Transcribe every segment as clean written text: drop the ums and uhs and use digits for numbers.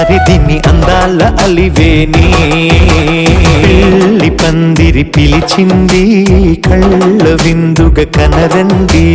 మరిదిని అందాల అలివేని పెళ్లి పందిరి పిలిచింది కళ్ళ విందుగా కనరండి.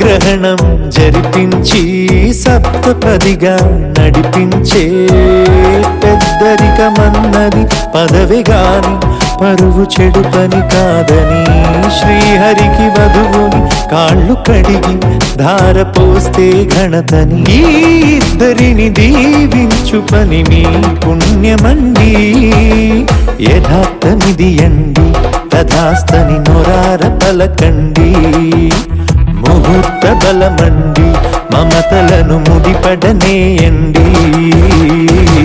గ్రహణం జరిపించి సప్తపదిగా నడిపించే పెద్దరికమన్నది పదవి గాని పరువు చెడు పని కాదని శ్రీహరికి వధువుని కాళ్ళు కడిగి ధార పోస్తే ఘనతని ఈ ఇద్దరిని దీవించు పని మీ పుణ్యమండి. యథార్థమిది అండి తథాస్తని నొరార పలకండి. ముహూర్త బలమండి మమతలను ముడిపడనేయండి.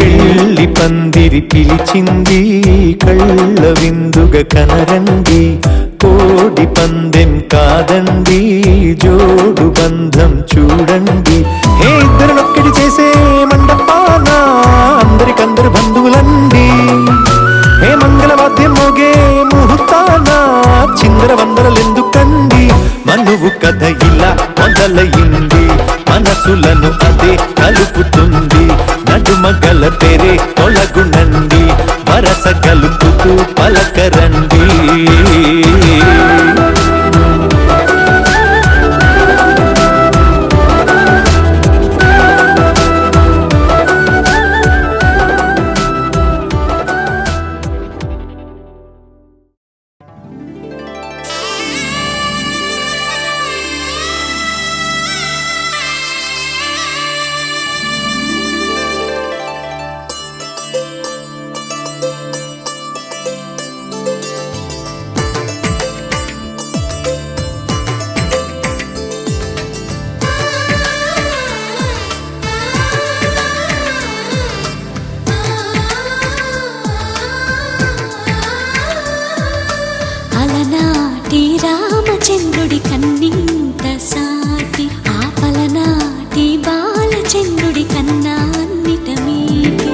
పెళ్లి పందిరి పిలిచింది కళ్ళ విందుగా కనరండి. కోడి పందెం కాదండి జోడు బంధం చూడండి. ఏ ఇద్దరినొక్కటి చేసే మండపాన అందరికందరు బంధువులండి. ఏ మంగళవాద్యం మోగే ముహూర్తాన చిందర వందరలెందుకండి. మనువు కథ ఇలా మొదలయింది మనసులను అదే కలుపుతుంది. నడుమ గల తెరే తొలగునండి వరస కలుపుతూ పలకరండి. రామచంద్రుడి కన్నింత సాటి ఆపలనాటి బాలచంద్రుడి కన్నా అన్నిట మీటి.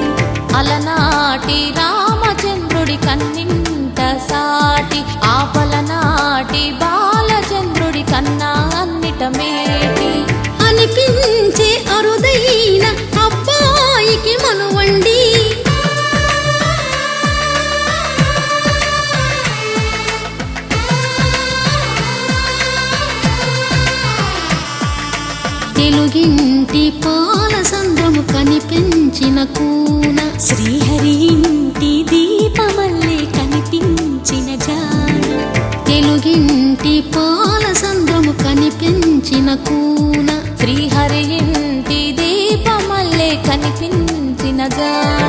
అలనాటి రామచంద్రుడి కన్నింత సాటి ఆపలనాటి బాలచంద్రుడి కన్నా అన్నిట మేటి అనిపించే అరుదైన అబ్బాయికి మనువండి. తెలుగింటి పాల సంద్రము కనిపించిన కూన శ్రీహరి ఇంటి దీపమల్లే కనిపించిన జాన. తెలుగింటి పాల సంద్రము కనిపించిన కూన శ్రీహరి ఇంటి దీపమల్లే కనిపించిన జాన.